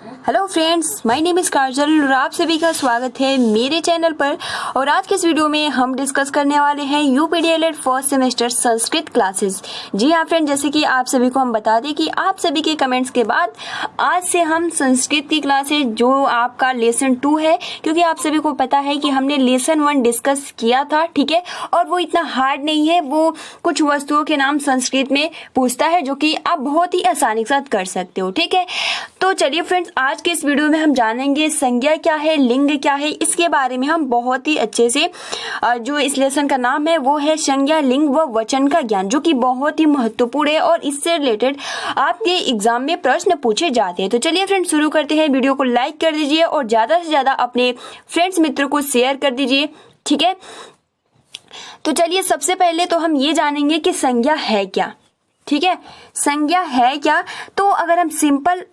Hello friends, my name is Kajal और आप सभी का स्वागत है मेरे चैनल पर। और आज के इस वीडियो में हम डिस्कस करने वाले हैं यूपीडीएलएड फर्स्ट सेमेस्टर संस्कृत क्लासेस। जी हाँ फ्रेंड, जैसे कि आप सभी को हम बता दें कि आप सभी के कमेंट्स के बाद आज से हम संस्कृत की क्लासेस जो आपका लेसन 2 है, क्योंकि आप सभी को पता है कि हमने लेसन 1 डिस्कस किया था, ठीक है, और वो इतना हार्ड नहीं है। वो कुछ वस्तुओं के नाम संस्कृत में पूछता है जो कि आप बहुत ही आसानी के साथ कर सकते हो, ठीक है। तो चलिए फ्रेंड्स, आज के इस वीडियो में हम जानेंगे संज्ञा क्या है, लिंग क्या है, इसके बारे में हम बहुत ही अच्छे से जो इस लेसन का नाम है वो है संज्ञा, लिंग व वचन का ज्ञान, जो कि बहुत ही महत्वपूर्ण है और इससे रिलेटेड आपके एग्जाम में प्रश्न पूछे जाते हैं। तो चलिए फ्रेंड्स, शुरू करते हैं। वीडियो को लाइक कर दीजिए और ज्यादा से ज्यादा अपने फ्रेंड्स मित्रों को शेयर कर दीजिए, ठीक है। तो चलिए सबसे पहले तो हम ये जानेंगे कि संज्ञा है क्या, ठीक है। संज्ञा है क्या, तो अगर हम सिंपल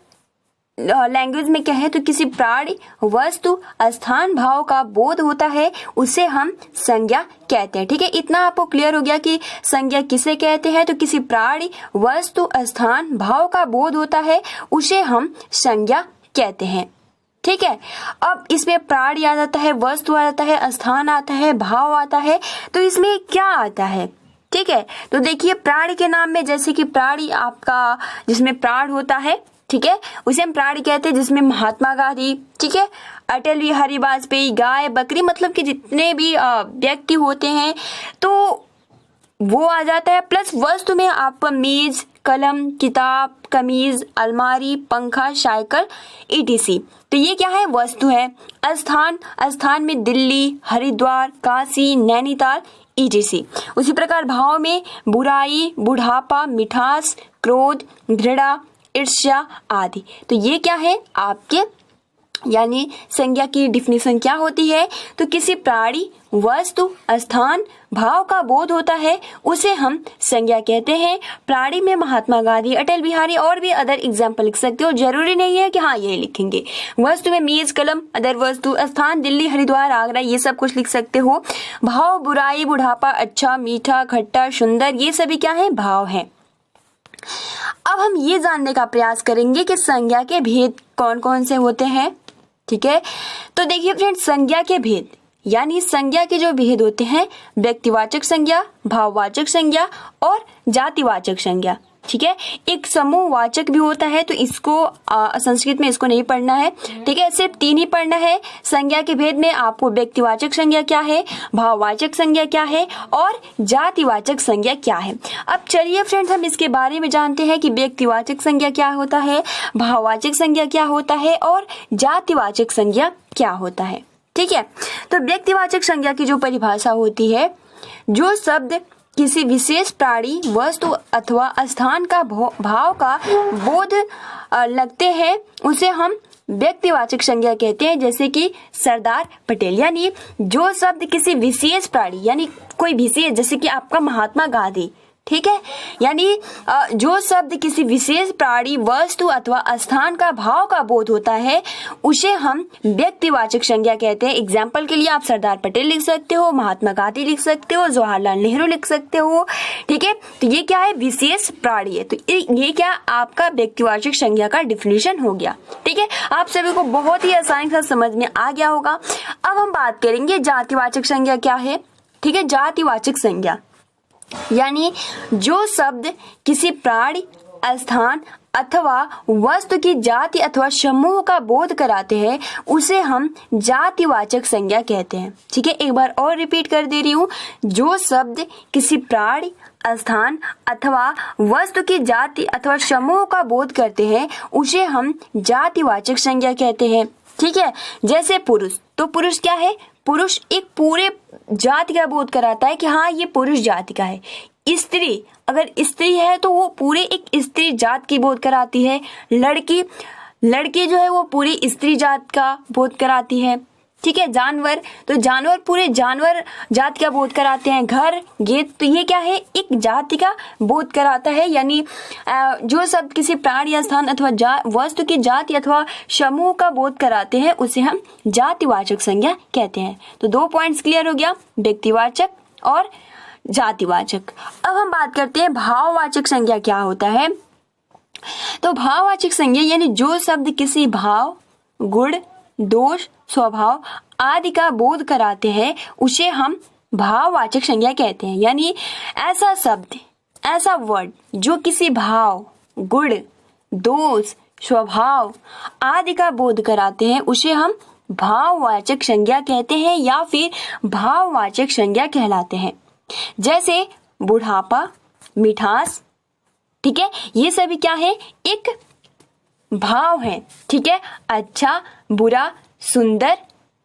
लैंग्वेज में कहें तो किसी प्राणी, वस्तु, स्थान, भाव का बोध होता है, उसे हम संज्ञा कहते हैं, ठीक है। इतना आपको क्लियर हो गया कि संज्ञा किसे कहते हैं। तो किसी प्राणी, वस्तु, स्थान, भाव का बोध होता है, उसे हम संज्ञा कहते हैं, ठीक है। अब इसमें प्राणी आ जाता है, वस्तु आ जाता है, स्थान आता है, भाव आता है, तो इसमें क्या आता है, ठीक है। तो देखिए, प्राणी के नाम में जैसे कि प्राणी आपका जिसमें प्राण होता है, ठीक है, उसे हम प्राणी कहते हैं, जिसमें महात्मा गांधी, ठीक है, अटल बिहारी वाजपेयी, गाय, बकरी, मतलब कि जितने भी व्यक्ति होते हैं तो वो आ जाता है। प्लस वस्तु में आपका मेज, कलम, किताब, कमीज, अलमारी, पंखा, साइकिल, ईटीसी। तो ये क्या है, वस्तु है। स्थान में दिल्ली, हरिद्वार, काशी, नैनीताल, ईटीसी। उसी प्रकार भाव में बुराई, बुढ़ापा, मिठास, क्रोध, घृणा, ईर्ष्या आदि। तो ये क्या है आपके, यानी संज्ञा की डिफिनेशन क्या होती है, तो किसी प्राणी, वस्तु, स्थान, भाव का बोध होता है, उसे हम संज्ञा कहते हैं। प्राणी में महात्मा गांधी, अटल बिहारी, और भी अदर एग्जाम्पल लिख सकते हो, जरूरी नहीं है कि हाँ ये लिखेंगे। वस्तु में मेज, कलम, अदर वस्तु, स्थान दिल्ली, हरिद्वार, आगरा, ये सब कुछ लिख सकते हो। भाव बुराई, बुढ़ापा, अच्छा, मीठा, खट्टा, सुंदर, ये सभी क्या है, भाव है। अब हम ये जानने का प्रयास करेंगे कि संज्ञा के भेद कौन कौन से होते हैं, ठीक है। तो देखिए फ्रेंड्स, संज्ञा के भेद यानी संज्ञा के जो भेद होते हैं, व्यक्तिवाचक संज्ञा, भाववाचक संज्ञा और जातिवाचक संज्ञा, ठीक है। एक समूहवाचक भी होता है, तो इसको संस्कृत में इसको नहीं पढ़ना है, ठीक है, सिर्फ 3 ही पढ़ना है। संज्ञा के भेद में आपको व्यक्तिवाचक संज्ञा क्या है, भाववाचक संज्ञा क्या है और जातिवाचक संज्ञा क्या है। अब चलिए फ्रेंड्स, हम इसके बारे में जानते हैं कि व्यक्तिवाचक संज्ञा क्या होता है, भाववाचक संज्ञा क्या होता है और जातिवाचक संज्ञा क्या होता है, ठीक है। तो व्यक्तिवाचक संज्ञा की जो परिभाषा होती है, जो शब्द किसी विशेष प्राणी, वस्तु अथवा स्थान का भाव का बोध लगते हैं, उसे हम व्यक्तिवाचक संज्ञा कहते हैं। जैसे कि सरदार पटेल, यानी जो शब्द किसी विशेष प्राणी, यानी कोई विशेष, जैसे कि आपका महात्मा गांधी, ठीक है, यानी जो शब्द किसी विशेष प्राणी, वस्तु अथवा स्थान का भाव का बोध होता है, उसे हम व्यक्तिवाचक संज्ञा कहते हैं। एग्जाम्पल के लिए आप सरदार पटेल लिख सकते हो, महात्मा गांधी लिख सकते हो, जवाहरलाल नेहरू लिख सकते हो, ठीक है। तो ये क्या है, विशेष प्राणी है। तो ये क्या आपका व्यक्तिवाचक संज्ञा का डिफिनेशन हो गया, ठीक है। आप सभी को बहुत ही आसानी से समझ में आ गया होगा। अब हम बात करेंगे जातिवाचक संज्ञा क्या है, ठीक है। जातिवाचक संज्ञा यानी जो शब्द किसी प्राणी, स्थान अथवा वस्तु की जाति अथवा समूह का बोध कराते हैं, उसे हम जातिवाचक संज्ञा कहते हैं, ठीक है। एक बार और रिपीट कर दे रही हूँ, जो शब्द किसी प्राणी, स्थान अथवा वस्तु की जाति अथवा समूह का बोध करते हैं, उसे हम जातिवाचक संज्ञा कहते हैं, ठीक है। जैसे पुरुष, तो पुरुष क्या है, पुरुष एक पूरे जाति का बोध कराता है कि हाँ ये पुरुष जाति का है। स्त्री, अगर स्त्री है तो वो पूरे एक स्त्री जात की बोध कराती है। लड़की जो है वो पूरी स्त्री जात का बोध कराती है, ठीक है। जानवर, तो जानवर पूरे जानवर जात का बोध कराते हैं। घर, ये तो ये क्या है, एक जाति का बोध कराता है। यानी जो शब्द किसी प्राणी, स्थान अथवा वस्तु की जाति अथवा समूह का बोध कराते हैं, उसे हम जातिवाचक संज्ञा कहते हैं। तो 2 पॉइंट्स क्लियर हो गया, व्यक्तिवाचक और जातिवाचक। अब हम बात करते हैं भाववाचक संज्ञा क्या होता है। तो भाववाचक संज्ञा यानी जो शब्द किसी भाव, गुण, दोष, स्वभाव आदि का बोध कराते हैं उसे हम भाववाचक संज्ञा कहते हैं। यानी ऐसा शब्द, ऐसा वर्ड जो किसी भाव, गुण, दोष, स्वभाव आदि का बोध कराते हैं उसे हम भाववाचक संज्ञा कहते हैं या फिर भाववाचक संज्ञा कहलाते हैं। जैसे बुढ़ापा, मिठास, ठीक है, ये सभी क्या है? एक भाव है, ठीक है। अच्छा, बुरा, सुंदर,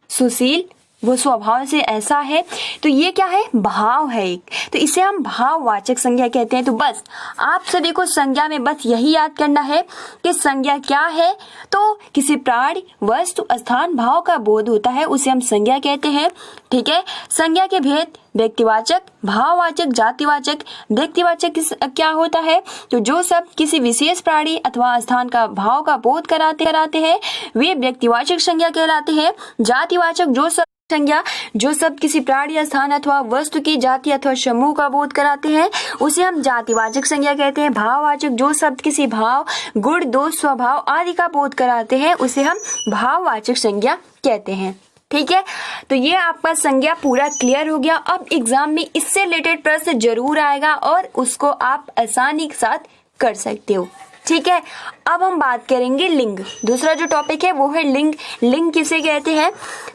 सुशील, वो स्वभाव से ऐसा है, तो ये क्या है? भाव है एक, तो इसे हम भाववाचक संज्ञा कहते हैं। तो बस आप सभी को संज्ञा में बस यही याद करना है कि संज्ञा क्या है। तो किसी प्राणी, वस्तु, स्थान, भाव का बोध होता है उसे हम संज्ञा कहते हैं, ठीक है। संज्ञा के भेद व्यक्तिवाचक, भाववाचक, जातिवाचक। व्यक्तिवाचक क्या होता है? तो जो शब्द किसी विशेष प्राणी अथवा स्थान का भाव का बोध कराते हैं वे व्यक्तिवाचक संज्ञा कहलाते हैं। जातिवाचक जो शब्द किसी प्राणी, स्थान अथवा वस्तु की जाति अथवा समूह का बोध कराते हैं उसे हम जातिवाचक संज्ञा कहते हैं। भाववाचक जो शब्द किसी भाव, गुण, दोष, स्वभाव आदि का बोध कराते हैं उसे हम भाववाचक संज्ञा कहते हैं, ठीक है। तो ये आपका संज्ञा पूरा क्लियर हो गया। अब एग्जाम में इससे रिलेटेड प्रश्न जरूर आएगा और उसको आप आसानी के साथ कर सकते हो, ठीक है। अब हम बात करेंगे लिंग। दूसरा जो टॉपिक है वो है लिंग। लिंग किसे कहते हैं?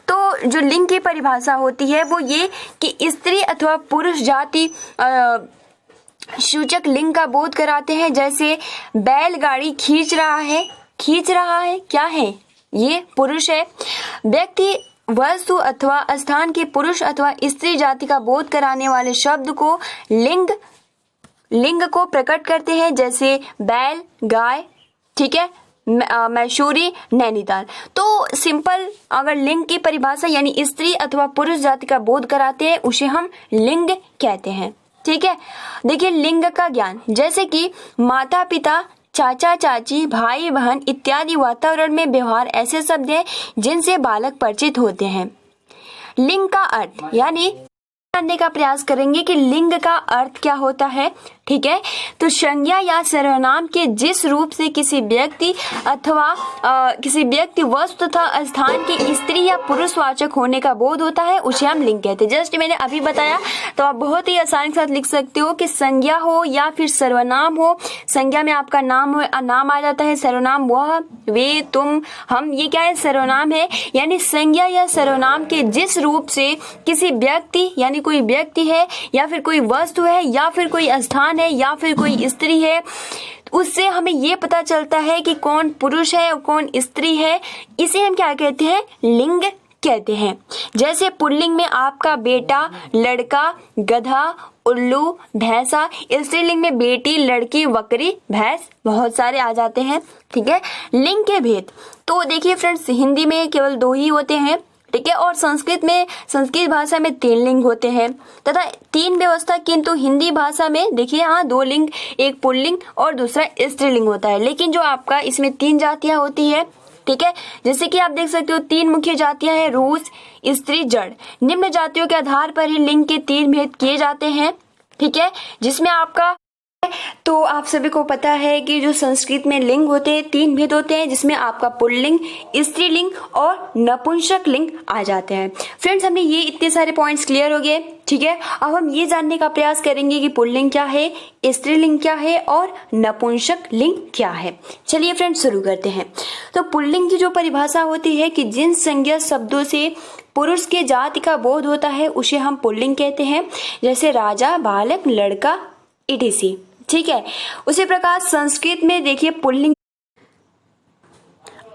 तो जो लिंग की परिभाषा होती है वो ये कि स्त्री अथवा पुरुष जाति सूचक लिंग का बोध कराते हैं। जैसे बैलगाड़ी खींच रहा है, क्या है? ये पुरुष है। व्यक्ति, वस्तु अथवा स्थान के पुरुष अथवा स्त्री जाति का बोध कराने वाले शब्द को लिंग को प्रकट करते हैं। जैसे बैल, गाय, ठीक है, मैसूरी, नैनीताल। तो सिंपल अगर लिंग की परिभाषा यानी स्त्री अथवा पुरुष जाति का बोध कराते हैं उसे हम लिंग कहते हैं, ठीक है। देखिए लिंग का ज्ञान, जैसे कि माता पिता, चाचा चाची, भाई बहन इत्यादि वातावरण में व्यवहार ऐसे शब्द हैं जिनसे बालक परिचित होते हैं। लिंग का अर्थ यानी जानने का प्रयास करेंगे कि लिंग का अर्थ क्या होता है, ठीक है। तो संज्ञा या सर्वनाम के जिस रूप से किसी व्यक्ति अथवा किसी व्यक्ति, वस्तु तथा स्थान के स्त्री या पुरुषवाचक होने का बोध होता है उसे हम लिंग कहते हैं। जस्ट मैंने अभी बताया, तो आप बहुत ही आसानी के साथ लिख सकते हो कि संज्ञा हो या फिर सर्वनाम हो। संज्ञा में आपका नाम आ जाता है, सर्वनाम वह, वे, तुम, हम, ये क्या है? सर्वनाम है। यानी संज्ञा या सर्वनाम के जिस रूप से किसी व्यक्ति यानी कोई व्यक्ति है या फिर कोई वस्तु है या फिर कोई स्थान है या फिर कोई स्त्री है, उससे हमें ये पता चलता है कि कौन पुरुष है और कौन स्त्री है, इसे हम क्या कहते हैं? लिंग कहते हैं। जैसे पुल्लिंग में आपका बेटा, लड़का, गधा, उल्लू, भैंसा। स्त्रीलिंग में बेटी, लड़की, बकरी, भैंस, बहुत सारे आ जाते हैं, ठीक है। लिंग के भेद तो देखिए फ्रेंड्स, हिंदी में केवल 2 ही होते हैं, ठीक है, और संस्कृत भाषा में 3 लिंग होते हैं तथा 3 व्यवस्था, किंतु हिंदी भाषा में देखिए 2 लिंग, एक पुल्लिंग और दूसरा स्त्रीलिंग होता है। लेकिन जो आपका इसमें 3 जातियां होती है, ठीक है, जैसे कि आप देख सकते हो 3 मुख्य जातियां हैं, रूस, स्त्री, जड़। निम्न जातियों के आधार पर ही लिंग के 3 भेद किए जाते हैं, ठीक है, जिसमें आपका तो आप सभी को पता है कि जो संस्कृत में लिंग होते हैं 3 भेद होते हैं, जिसमें आपका पुल्लिंग, स्त्रीलिंग और नपुंसक लिंग आ जाते हैं। फ्रेंड्स, हमने ये इतने सारे पॉइंट्स क्लियर हो गए, ठीक है। अब हम ये जानने का प्रयास करेंगे कि पुल्लिंग क्या है, स्त्रीलिंग क्या है और नपुंसक लिंग क्या है। चलिए फ्रेंड्स शुरू करते हैं। तो पुल्लिंग की जो परिभाषा होती है कि जिन संज्ञा शब्दों से पुरुष के जाति का बोध होता है उसे हम पुल्लिंग कहते हैं। जैसे राजा, बालक, लड़का, etc, ठीक है। उसी प्रकार संस्कृत में देखिए पुल्लिंग।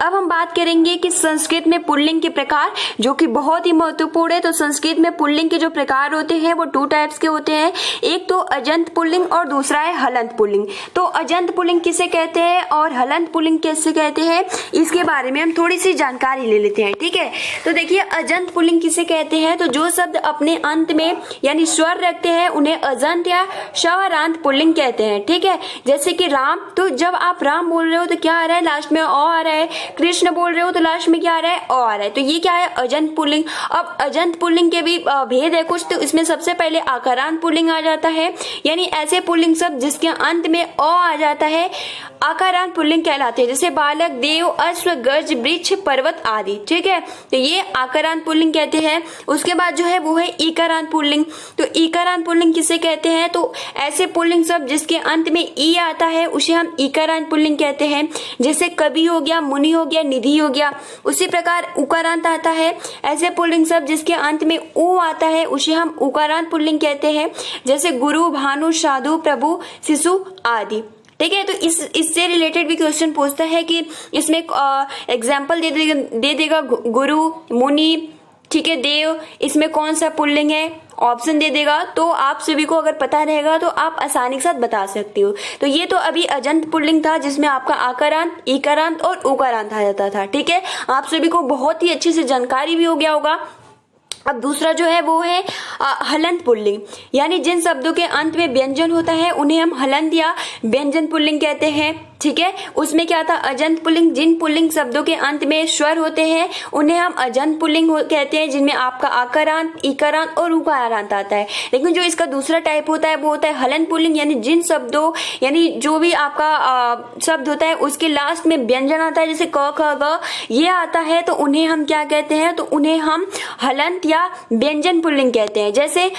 अब हम बात करेंगे कि संस्कृत में पुल्लिंग के प्रकार, जो कि बहुत ही महत्वपूर्ण है। तो संस्कृत में पुल्लिंग के जो प्रकार होते हैं वो 2 टाइप्स के होते हैं। एक तो अजंत पुल्लिंग और दूसरा है हलंत पुल्लिंग। तो अजंत पुल्लिंग किसे कहते हैं और हलंत पुल्लिंग किसे कहते हैं, इसके बारे में हम थोड़ी सी जानकारी ले लेते हैं, ठीक है। तो देखिए अजंत पुल्लिंग किसे कहते हैं, तो जो शब्द अपने अंत में यानी स्वर रखते हैं उन्हें अजंत या स्वरांत पुल्लिंग कहते हैं, ठीक है। जैसे कि राम, तो जब आप राम बोल रहे हो तो क्या आ रहा है, लास्ट में अ आ रहा है। कृष्ण बोल रहे हो तो लास्ट में क्या आ रहा है, अ आ रहा है, तो ये क्या है, अजंत पुल्लिंग। अब अजंत पुल्लिंग के भी भेद है कुछ, तो इसमें सबसे पहले आकारांत पुल्लिंग आ जाता है, यानी ऐसे पुल्लिंग शब्द जिसके अंत में अ आ जाता है आकारांत पुल्लिंग कहलाते हैं, जैसे बालक, देव, अश्व, गज, वृक्ष, पर्वत आदि। ठीक है, तो ये आकारांत पुल्लिंग कहते हैं। उसके बाद जो है वो है ईकारांत पुल्लिंग। तो ईकारांत पुल्लिंग किसे कहते हैं, तो ऐसे पुल्लिंग शब्द जिसके अंत में ई आता है उसे हम ईकारांत पुल्लिंग कहते हैं, जैसे कवि हो गया, मुनि हो गया, निधि हो गया। उसी प्रकार उकारांत आता है, ऐसे पुल्लिंग शब्द जिसके अंत में ऊ आता है उसे हम उकारांत पुल्लिंग कहते हैं, जैसे गुरु, भानु, साधु, प्रभु, शिशु आदि। ठीक है, तो इससे रिलेटेड भी क्वेश्चन पूछता है कि इसमें एग्जाम्पल दे देगा गुरु, मुनि, ठीक है, देव, इसमें कौन सा पुल्लिंग है, ऑप्शन दे देगा। तो आप सभी को अगर पता रहेगा तो आप आसानी के साथ बता सकते हो। तो ये तो अभी अजंत पुल्लिंग था जिसमें आपका आकारांत, ईकारांत और उकारांत आ जाता था। ठीक है, आप सभी को बहुत ही अच्छे से जानकारी भी हो गया होगा। अब दूसरा जो है वो है हलंत पुल्लिंग, यानी जिन शब्दों के अंत में व्यंजन होता है उन्हें हम हलंत या व्यंजन पुल्लिंग कहते हैं। ठीक है, उसमें क्या था, अजंत पुल्लिंग, जिन पुल्लिंग शब्दों के अंत में स्वर होते हैं उन्हें हम अजंत पुल्लिंग कहते हैं, जिनमें आपका आकारांत, ईकारांत और उकारांत आता है। लेकिन जो इसका दूसरा टाइप होता है वो होता है हलंत पुल्लिंग, यानी जिन शब्दों, यानी जो भी आपका शब्द होता है उसके लास्ट में व्यंजन आता है, जैसे क, ख, ग ये आता है, तो उन्हें हम क्या कहते हैं, तो उन्हें हम हलंत या व्यंजन पुल्लिंग कहते हैं, जैसे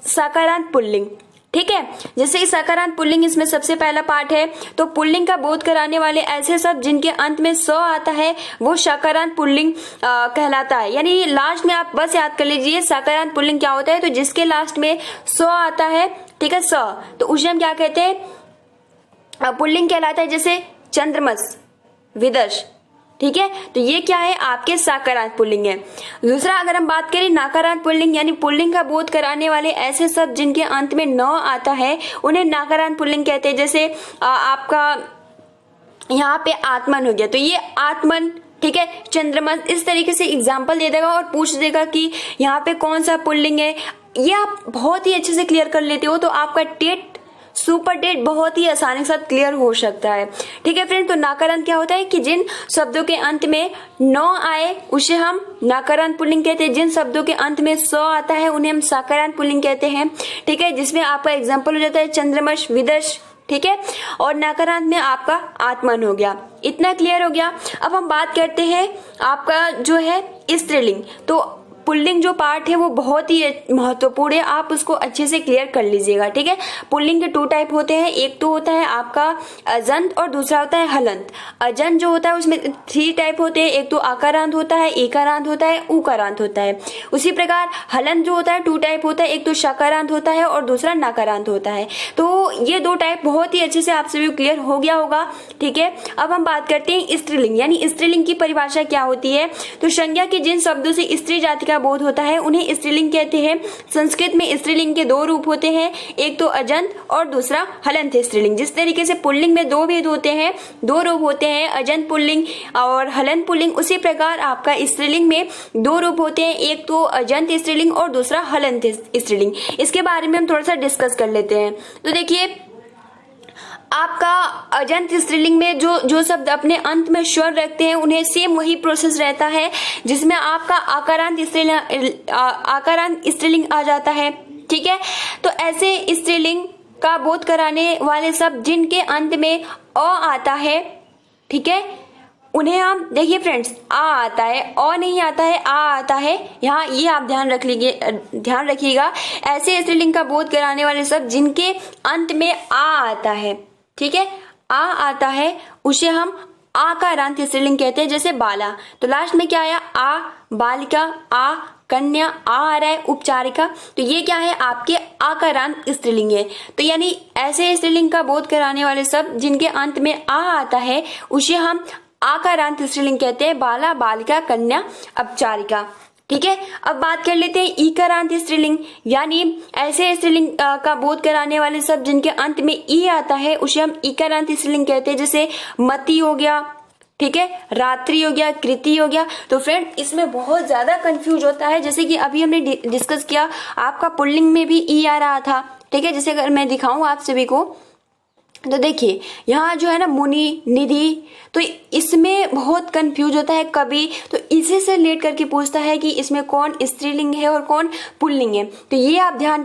सकारांत पुल्लिंग। ठीक है, जैसे सकारांत पुल्लिंग, इसमें सबसे पहला पार्ट है, तो पुल्लिंग का बोध कराने वाले ऐसे शब्द जिनके अंत में स आता है वो सकारांत पुल्लिंग कहलाता है। यानी लास्ट में आप बस याद कर लीजिए सकारांत पुल्लिंग क्या होता है, तो जिसके लास्ट में स आता है, ठीक है, स, तो उसे हम क्या कहते हैं, पुल्लिंग कहलाता है, जैसे चंद्रमस, विदर्श। ठीक है, तो ये क्या है, आपके साकारांत पुल्लिंग है। दूसरा अगर हम बात करें नाकारांत पुल्लिंग, यानी पुल्लिंग का बोध कराने वाले ऐसे शब्द जिनके अंत में न आता है उन्हें नाकारांत पुल्लिंग कहते हैं, जैसे आपका यहाँ पे आत्मन हो गया, तो ये आत्मन, ठीक है, चंद्रमस, इस तरीके से एग्जाम्पल दे देगा और पूछ देगा कि यहाँ पे कौन सा पुल्लिंग है। ये आप बहुत ही अच्छे से क्लियर कर लेते हो तो आपका टेट, सुपर टेट बहुत ही आसानी के साथ क्लियर हो सकता है। ठीक है फ्रेंड, तो नाकारांत क्या होता है कि जिन शब्दों के अंत में न आए उसे हम नाकारांत पुल्लिंग कहते हैं, जिन शब्दों के अंत में स आता है उन्हें हम साकारांत पुल्लिंग कहते हैं। ठीक है, जिसमें आपका एग्जाम्पल हो जाता है चंद्रमस, विदर्श। ठीक है, और नाकारांत में आपका आत्मन हो गया। इतना क्लियर हो गया। अब हम बात करते हैं आपका जो है स्त्रीलिंग। तो पुल्लिंग जो पार्ट है वो बहुत ही महत्वपूर्ण है, आप उसको अच्छे से क्लियर कर लीजिएगा। ठीक है, पुल्लिंग के 2 टाइप होते हैं, एक तो होता है आपका अजंत और दूसरा होता है हलंत। अजंत जो होता है उसमें 3 टाइप होते हैं, एक तो आकारांत होता है, एकारांत होता है, उकारांत होता है। उसी प्रकार हलंत जो होता है 2 टाइप होता है, एक तो शकारांत होता है और दूसरा नकारांत होता है। तो ये 2 टाइप बहुत ही अच्छे से आप सभी को क्लियर हो गया होगा। ठीक है, अब हम बात करते हैं स्त्रीलिंग, यानी स्त्रीलिंग की परिभाषा क्या होती है। तो संज्ञा के जिन शब्दों से स्त्री जाति का बोध होता है उन्हें स्त्रीलिंग कहते हैं। संस्कृत में स्त्रीलिंग के 2 रूप होते हैं, एक तो अजंत और दूसरा हलंत स्त्रीलिंग। जिस तरीके से पुल्लिंग में 2 भेद होते हैं, 2 रूप होते हैं, अजंत पुल्लिंग और हलंत पुल्लिंग, उसी प्रकार आपका स्त्रीलिंग में 2 रूप होते हैं, एक तो अजंत स्त्रीलिंग और दूसरा हलंत स्त्रीलिंग। इसके बारे में हम थोड़ा सा डिस्कस कर लेते हैं। तो देखिए, आपका अजंत स्त्रीलिंग में जो शब्द अपने अंत में स्वर रखते हैं उन्हें सेम वही प्रोसेस रहता है जिसमें आपका आकारांत स्त्रीलिंग आ जाता है। ठीक है, तो ऐसे स्त्रीलिंग का बोध कराने वाले शब्द जिनके अंत में अ आता है, ठीक है, उन्हें हम, देखिए फ्रेंड्स, आ आता है, अ नहीं आता है, आ आता है, यहाँ ये आप ध्यान रखिएगा। ऐसे स्त्रीलिंग का बोध कराने वाले शब्द जिनके अंत में आ आता है, ठीक है, आ आता है, उसे हम आकारांत स्त्रीलिंग कहते हैं। जैसे बाला, तो लास्ट में क्या आया, आ, बालिका, आ, कन्या, आ रहा है, उपचारिका, तो ये क्या है, आपके आकारांत स्त्रीलिंग है। तो यानी ऐसे स्त्रीलिंग का बोध कराने वाले शब्द जिनके अंत में आ आता है उसे हम आकारांत स्त्रीलिंग कहते हैं, बाला, बालिका, कन्या, अपचारिका। ठीक है, अब बात कर लेते हैं ईकारांत स्त्रीलिंग, यानी ऐसे स्त्रीलिंग का बोध कराने वाले शब्द जिनके अंत में ई आता है उसे हम ईकारांत स्त्रीलिंग कहते हैं। जैसे मति हो गया, ठीक है, रात्रि हो गया, कृति हो गया। तो फ्रेंड, इसमें बहुत ज्यादा कंफ्यूज होता है, जैसे कि अभी हमने डिस्कस किया, आपका पुल्लिंग में भी ई आ रहा था। ठीक है, जैसे अगर मैं दिखाऊं आप सभी को, तो देखिए यहाँ जो है ना मुनि, निधि, तो इसमें बहुत कंफ्यूज होता है कभी, तो इसी से रिलेट करके पूछता है कि इसमें कौन स्त्रीलिंग है और कौन पुल्लिंग है। तो ये आप ध्यान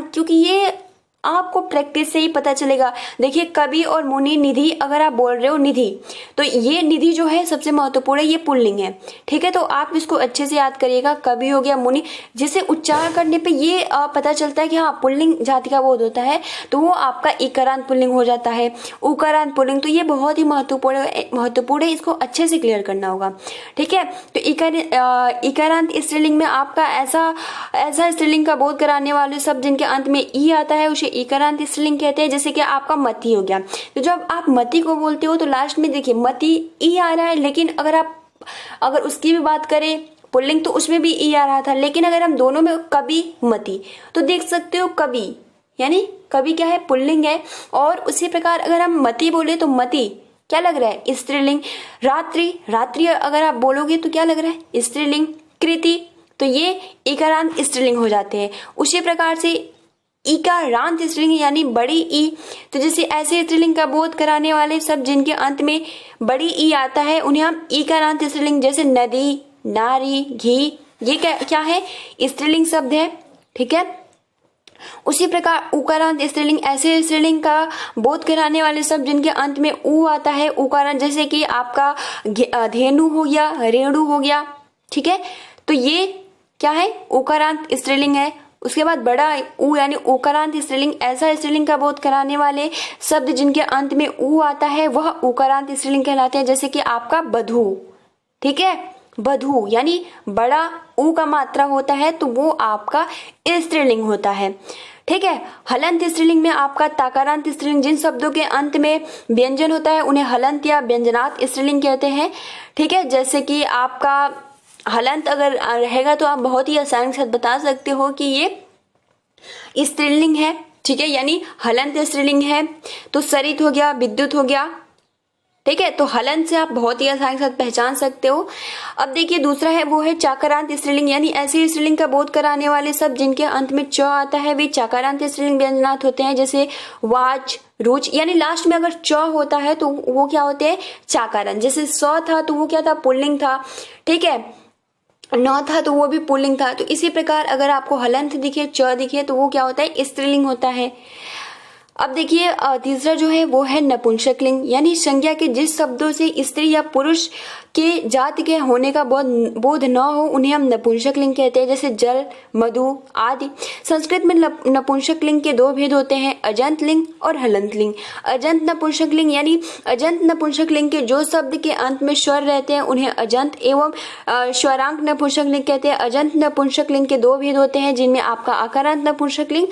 क्योंकि ये आपको प्रैक्टिस से ही पता चलेगा। देखिए कवि और मुनि, निधि, अगर आप बोल रहे हो निधि, तो ये निधि जो है सबसे महत्वपूर्ण है, ये पुल्लिंग है। ठीक है, तो आप इसको अच्छे से याद करिएगा। कवि हो गया, मुनि, जिसे उच्चारण करने पे ये पता चलता है कि हाँ पुल्लिंग जाति का बोध होता है, तो वो आपका इकारांत पुल्लिंग हो जाता है, उकारांत पुल्लिंग। तो ये बहुत ही महत्वपूर्ण है, इसको अच्छे से क्लियर करना होगा। ठीक है, तो इकारांत स्त्रीलिंग में आपका ऐसा स्त्रीलिंग का बोध कराने वाले शब्द जिनके अंत में ई आता है उसे इकारांत स्त्रीलिंग कहते हैं। जैसे कि आपका मति हो गया, तो जब आप मति को बोलते हो तो लास्ट में देखिए मति ई आ रहा है, लेकिन अगर उसकी भी बात करें पुल्लिंग तो उसमें भी ई आ रहा था, लेकिन अगर हम दोनों में कवि मति, तो देख सकते हो कवि यानी कवि क्या है, पुल्लिंग है। और उसी प्रकार अगर हम मति बोले तो मति क्या लग रहा है, स्त्रीलिंग। रात्रि अगर आप बोलोगे तो क्या लग रहा है, स्त्रीलिंग। कृति, तो ये इकारांत स्त्रीलिंग हो जाते हैं। उसी प्रकार से इकारांत स्त्रीलिंग यानी बड़ी ई, तो जैसे ऐसे स्त्रीलिंग का बोध कराने वाले सब जिनके अंत में बड़ी ई आता है उन्हें हम इकारांत स्त्रीलिंग, जैसे नदी, नारी, घी, ये क्या है, स्त्रीलिंग शब्द है। ठीक है, उसी प्रकार उकारांत स्त्रीलिंग ऐसे स्त्रीलिंग का बोध कराने वाले शब्द जिनके अंत में ऊ आता है, उकारांत, जैसे कि आपका धेनु हो गया, रेणु हो गया। ठीक है, तो ये क्या है, उकारांत स्त्रीलिंग है। उसके बाद बड़ा ऊ यानी उकारांत स्त्रीलिंग ऐसा स्त्रीलिंग का बोध कराने वाले शब्द जिनके अंत में ऊ आता है वह उकारांत स्त्रीलिंग कहलाते हैं। जैसे कि आपका बधू। ठीक है, बधू यानी बड़ा ऊ का मात्रा होता है तो वो आपका स्त्रीलिंग होता है। ठीक है, हलंत स्त्रीलिंग में आपका ताकारांत स्त्रीलिंग, जिन शब्दों के अंत में व्यंजन होता है उन्हें हलंत या व्यंजनात् स्त्रीलिंग कहते हैं। ठीक है, जैसे कि आपका हलंत अगर रहेगा तो आप बहुत ही आसानी से बता सकते हो कि ये स्त्रीलिंग है। ठीक है, यानी हलंत स्त्रीलिंग है। तो सरित हो गया, विद्युत हो गया। ठीक है, तो हलंत से आप बहुत ही आसानी से पहचान सकते हो। अब देखिए दूसरा है वो है चाकारांत स्त्रीलिंग, यानी ऐसे स्त्रीलिंग का बोध कराने वाले सब जिनके अंत में च आता है वे चाकारांत स्त्रीलिंग व्यंजनात् होते हैं। जैसे वाच, रुच, यानी लास्ट में अगर च होता है तो वो क्या होते हैं, चाकारांत। जैसे स था तो वो क्या था, पुल्लिंग था। ठीक है, न था तो वो भी पुल्लिंग था। तो इसी प्रकार अगर आपको हलंत दिखे, च दिखे तो वो क्या होता है, स्त्रीलिंग होता है। अब देखिए तीसरा जो है वो है नपुंसकलिंग, यानी संज्ञा के जिस शब्दों से स्त्री या पुरुष के जाति के होने का बोध न हो उन्हें हम नपुंसकलिंग कहते हैं। जैसे जल, मधु आदि। संस्कृत में नपुंसकलिंग के दो भेद होते हैं, अजंत लिंग और हलंत लिंग। अजंत नपुंसकलिंग यानी अजंत नपुंसकलिंग के जो शब्द के अंत में स्वर रहते हैं उन्हें अजंत एवं स्वरांक नपुंसकलिंग कहते हैं। अजंत नपुंसकलिंग के दो भेद होते हैं जिनमें आपका आकारांत नपुंसकलिंग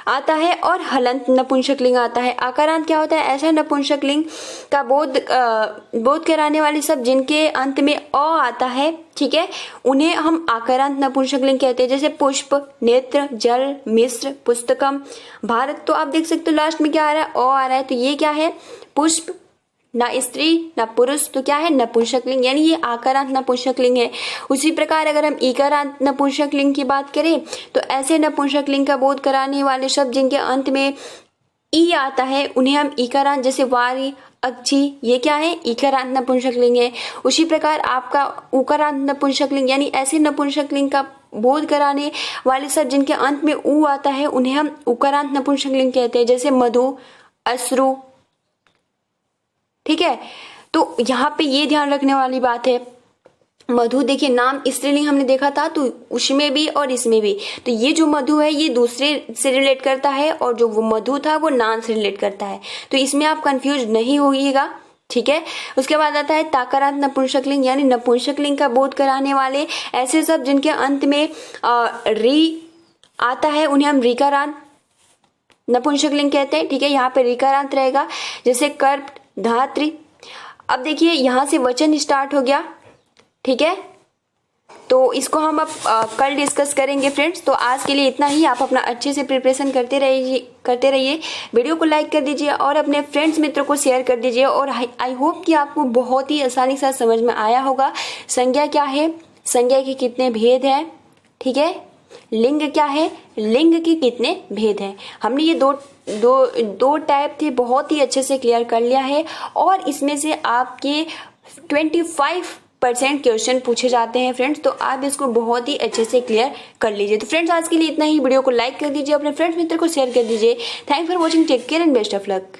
आता है और हलंत नपुंसकलिंग आता है। आकारांत क्या होता है, ऐसा नपुंसकलिंग का बोध कराने वाले सब जिनके अंत में अ आता है। ठीक है, उन्हें हम आकारांत नपुंसकलिंग कहते हैं। जैसे पुष्प, नेत्र, जल, मिश्र, पुस्तकम, भारत। तो आप देख सकते हो लास्ट में क्या आ रहा है, अ आ रहा है। तो ये क्या है, पुष्प, ना स्त्री ना पुरुष, तो क्या है, नपुंसकलिंग, यानी ये आकारांत नपुंसकलिंग है। उसी प्रकार अगर हम इकारांत नपुंसकलिंग की बात करें तो ऐसे नपुंसकलिंग का बोध कराने वाले शब्द जिनके अंत में ई आता है उन्हें हम इकारांत, जैसे वारी, अक्षी, ये क्या है, इकारांत नपुंसकलिंग है। उसी प्रकार आपका उकारांत नपुंसकलिंग यानी ऐसे नपुंसकलिंग का बोध कराने वाले शब्द जिनके अंत में ऊ आता है उन्हें हम उकारांत नपुंसकलिंग कहते हैं। जैसे मधु, अश्रु। ठीक है, तो यहाँ पे ये ध्यान रखने वाली बात है, मधु देखिए नाम स्त्रीलिंग हमने देखा था तो उसमें भी और इसमें भी, तो ये जो मधु है ये दूसरे से रिलेट करता है और जो वो मधु था वो नाम से रिलेट करता है। तो इसमें आप कंफ्यूज नहीं होइएगा। ठीक है, उसके बाद आता है ताकारांत नपुंसकलिंग, यानी नपुंसकलिंग का बोध कराने वाले ऐसे शब्द जिनके अंत में री आता है उन्हें हम ऋकारांत नपुंसकलिंग कहते हैं। ठीक है, यहाँ पे ऋकारांत रहेगा। जैसे कर्प, धात्री। अब देखिए यहां से वचन स्टार्ट हो गया। ठीक है, तो इसको हम अब कल डिस्कस करेंगे फ्रेंड्स। तो आज के लिए इतना ही। आप अपना अच्छे से प्रिपरेशन करते रहिए। वीडियो को लाइक कर दीजिए और अपने फ्रेंड्स मित्रों को शेयर कर दीजिए। और आई होप कि आपको बहुत ही आसानी से समझ में आया होगा संज्ञा क्या है, संज्ञा के कितने भेद हैं। ठीक है, लिंग क्या है, लिंग के कितने भेद हैं। हमने ये दो टाइप थे बहुत ही अच्छे से क्लियर कर लिया है और इसमें से आपके 25% क्वेश्चन पूछे जाते हैं फ्रेंड्स, तो आप इसको बहुत ही अच्छे से क्लियर कर लीजिए। तो फ्रेंड्स आज के लिए इतना ही। वीडियो को लाइक कर दीजिए, अपने फ्रेंड्स मित्र को शेयर कर दीजिए। Thanks for watching, take care and best of luck.